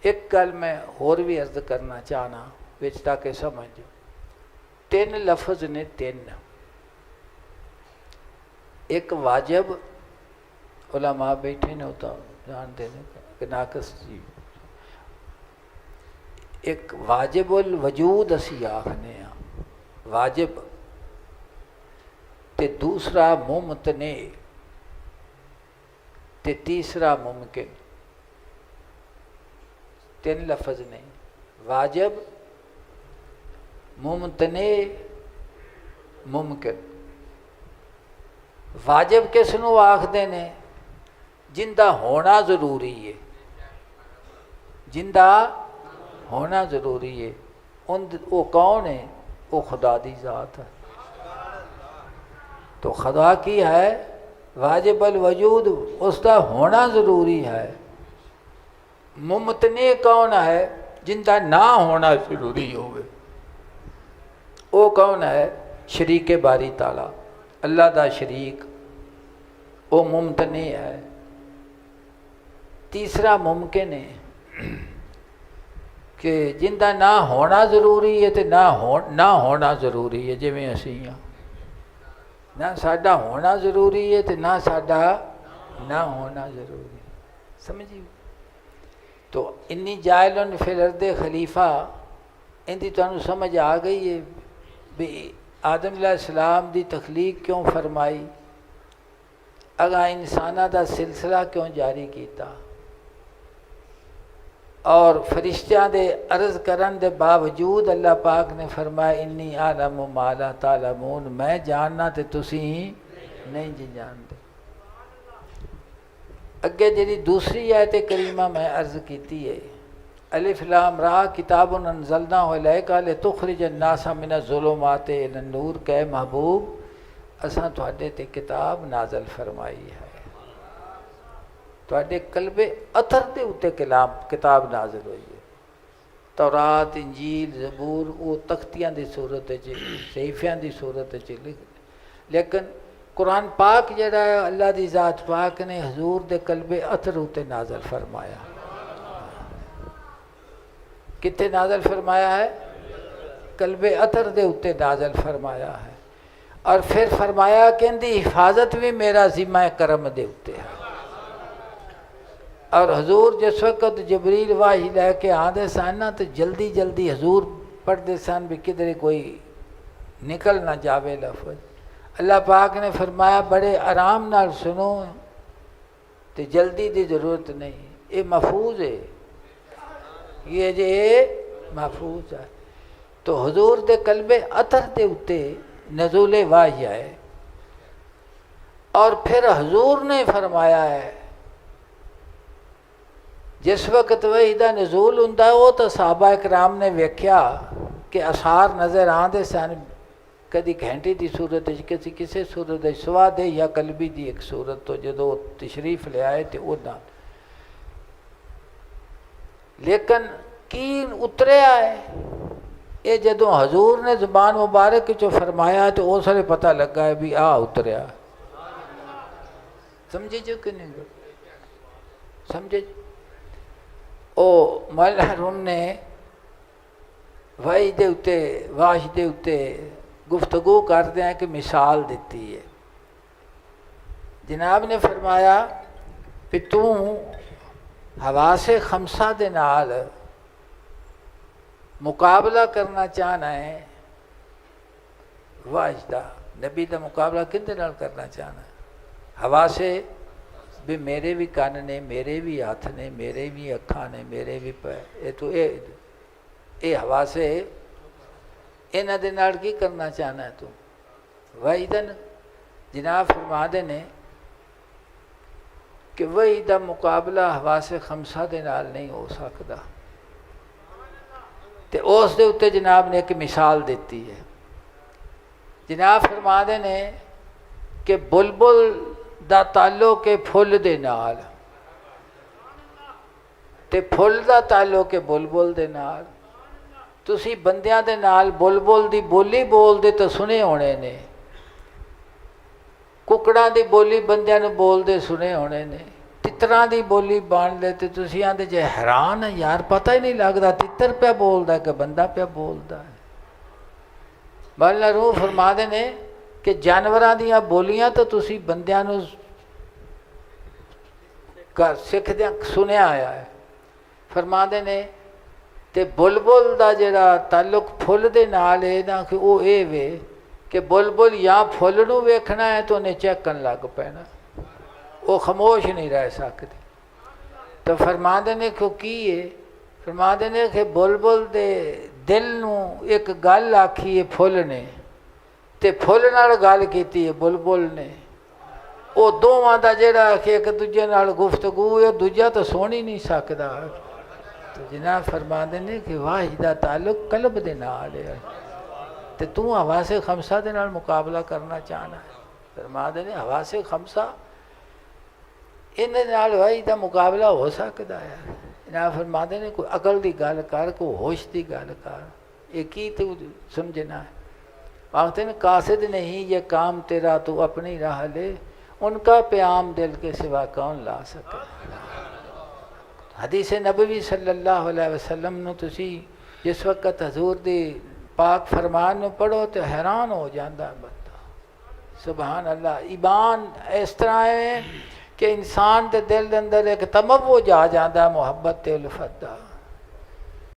ایک گل میں اور بھی عرض کرنا چاہنا وچ تاکہ سمجھ، 3 لفظ نے 3، ایک واجب، علماء بیٹھے نے ہوتا جانتے ہیں کہ ناقص جی، ایک واجب الوجود اسی آخنے ہاں واجب، تے دوسرا ممتنع، تے تیسرا ممکن۔ 3 لفظ نے، واجب، ممتنع، ممکن۔ واجب کس نو آخدے نے؟ جندہ ہونا ضروری ہے، جندہ ہونا ضروری ہے۔ وہ کون ہے؟ وہ خدا دی ذات ہے۔ تو خدا کی ہے واجب الوجود، اس کا ہونا ضروری ہے۔ ممتنع کون ہے؟ جندہ نہ ہونا ضروری ہوئے۔ وہ کون ہے؟ شریک باری تعالیٰ، اللہ دا شریک، وہ ممتنع ہے۔ تیسرا ممکن ہے کہ جندہ نہ ہونا ضروری ہے تو نہ ہونا ضروری ہے، جی میں اسی ہاں، نہ ساڈا ہونا ضروری ہے تو نہ ساڈا نہ ہونا ضروری ہے، سمجھی؟ تو انی جائلن فی الارض خلیفہ، اندی تانوں سمجھ آ گئی ہے بھی آدم علیہ السلام دی تخلیق کیوں فرمائی، اگاں انسانہ دا سلسلہ کیوں جاری کیتا، اور فرشتیاں دے عرض کرن دے باوجود اللہ پاک نے فرمایا انی اعلم ما لا تعلمون، میں جاننا تے تسی نہیں جی جانتے۔ اگے جڑی دوسری آیت کریمہ میں عرض کیتی ہے، الف لام را کتاب انزلناہ الیک لتخرج الناس من الظلمات الی النور، کہ محبوب اساں تواڈے تے کتاب نازل فرمائی ہے، تواڈے قلب اطہر دے اوتے کتاب نازل ہوئی ہے۔ تورات، انجیل، زبور وہ تختیاں دی صورت وچ، صحیفیاں دی صورت وچ لکھ، لیکن قرآن پاک جڑا ہے اللہ دی ذات پاک نے حضور دے قلب اطہر اوتے نازل فرمایا۔ کتے نازل فرمایا ہے؟ قلب اطہر دے اوتے نازل فرمایا ہے، اور پھر فرمایا کہ ان دی حفاظت بھی میرا ذمہ کرم دے اوتے ہے۔ اور حضور جس وقت جبریل واہی لے کے آندے سن نا تو جلدی جلدی حضور پڑھتے سن بھی کدھر کوئی نکل نہ جاوے لفظ۔ اللہ پاک نے فرمایا بڑے آرام نال سنو، تو جلدی دی ضرورت نہیں، یہ محفوظ ہے، یہ جے محفوظ ہے۔ تو حضور دے قلب اطہر دے اتے نزول وحی ہے، اور پھر حضور نے فرمایا ہے جس وقت وحی دا نزول ہوندا ہے، وہ تو صحابہ اکرام نے ویکھیا کہ اثار نظر آندے سن، کدی گھنٹی دی صورت کسی صورت سوا دے یا قلبی دی ایک صورت، تو جدو تشریف لے آئے تو وہ نہ، لیکن کی اتریا ہے یہ جدو حضور نے زبان مبارک جو فرمایا تو اس نے پتہ لگا ہے بھی اتریا، سمجھے جو کہ نہیں سمجھے؟ او مولانا روم نے وحی دے اتے واش دے اتے گفتگو کرتے ہیں کہ مثال دیتی ہے۔ جناب نے فرمایا کہ تو حواس خمسہ دے نال مقابلہ کرنا چاہنا ہے، واش دا نبی دا مقابلہ کدے نال کرنا چاہنا ہے؟ حواس بھی میرے بھی کان نے، میرے بھی ہاتھ نے، میرے بھی اکھاں نے، میرے بھی پیر، یہ تو یہ حواس انہاں دے نال کی کرنا چاہنا ہے تو وحی دا جناب فرما دے نے کہ وحی دا مقابلہ حواس خمسہ دے نال نہیں ہو سکتا، تے اس دے اتے جناب نے ایک مثال دیتی ہے۔ جناب فرما دے نے کہ بلبل دا تعلق ہے پھل دے نال، تے پھل دا تعلق ہے بلبل دے نال۔ تسی بندیاں دے نال بلبل دی بولی بول دے تو سنے ہونے نے، ککڑاں دی بولی بندیاں نو بول دے سنے ہونے نے، ਤਿੱਤਰਾਂ ਦੀ ਬੋਲੀ ਬਣ ਲੈ ਤੇ ਤੁਸੀਂ ਆਂਦੇ ਜੇ ਹੈਰਾਨ ਹੈ ਯਾਰ, ਪਤਾ ਹੀ ਨਹੀਂ ਲੱਗਦਾ ਤਿੱਤਰ ਪਿਆ ਬੋਲਦਾ ਕਿ ਬੰਦਾ ਪਿਆ ਬੋਲਦਾ ਹੈ। ਮੌਲਾ ਰੂਹ ਫਰਮਾਦੇ ਨੇ ਕਿ ਜਾਨਵਰਾਂ ਦੀਆਂ ਬੋਲੀਆਂ ਤਾਂ ਤੁਸੀਂ ਬੰਦਿਆਂ ਨੂੰ ਸਿੱਖਦਿਆਂ ਸੁਣਿਆ ਆਇਆ ਹੈ। ਫਰਮਾਦੇ ਨੇ ਤੇ ਬੁਲਬੁਲ ਦਾ ਜਿਹੜਾ ਤਾਲੁਕ ਫੁੱਲ ਦੇ ਨਾਲ ਹੈ ਨਾ, ਕਿ ਉਹ ਇਹ ਵੇ ਕਿ ਬੁਲਬੁਲ ਜਾਂ ਫੁੱਲ ਨੂੰ ਵੇਖਣਾ ਹੈ ਤਾਂ ਉਹਨੇ ਚਹਿਕਣ ਲੱਗ ਪੈਣਾ, ਉਹ ਖਾਮੋਸ਼ ਨਹੀਂ ਰਹਿ ਸਕਦੀ। ਤਾਂ ਫਰਮਾਦੇ ਨੇ ਕਿ ਕੀ ਹੈ? ਫਰਮਾਦੇ ਨੇ ਕਿ ਬੁਲਬੁਲ ਦੇ ਦਿਲ ਨੂੰ ਇੱਕ ਗੱਲ ਆਖੀ ਹੈ ਫੁੱਲ ਨੇ, ਤੇ ਫੁੱਲ ਨਾਲ ਗੱਲ ਕੀਤੀ ਹੈ ਬੁਲਬੁਲ ਨੇ। ਉਹ ਦੋਵਾਂ ਦਾ ਜਿਹੜਾ ਕਿ ਇੱਕ ਦੂਜੇ ਨਾਲ ਗੁਫ਼ਤਗੂ ਹੈ, ਦੂਜਾ ਤਾਂ ਸੁਣ ਹੀ ਨਹੀਂ ਸਕਦਾ। تو جناب فرماندے نے کہ واحد دا تعلق قلب دے نال ہے، تے تو حواس خمسہ دے نال مقابلہ کرنا چاہنا ہے۔ فرماندے نے حواس خمسہ ان دے نال واحد دا مقابلہ ہو سکتا ہے۔ جناب فرماندے نے کوئی عقل دی گل کر، کوئی ہوش دی گل کر، ایک ہی تو سمجھنا ہے۔ وقت نے قاصد نہیں یہ کام تیرا، تو اپنی راہ لے، ان کا پیام دل کے سوا کون لا سکے۔ حدیث نبوی صلی اللہ علیہ وسلم نو تسی جس وقت حضور دی پاک فرمان نو پڑھو تو حیران ہو جاندہ بندہ۔ سبحان اللہ، ایمان اس طرح ہے کہ انسان دے دل اندر ایک تموج آ جاندہ محبت تے الفت دا۔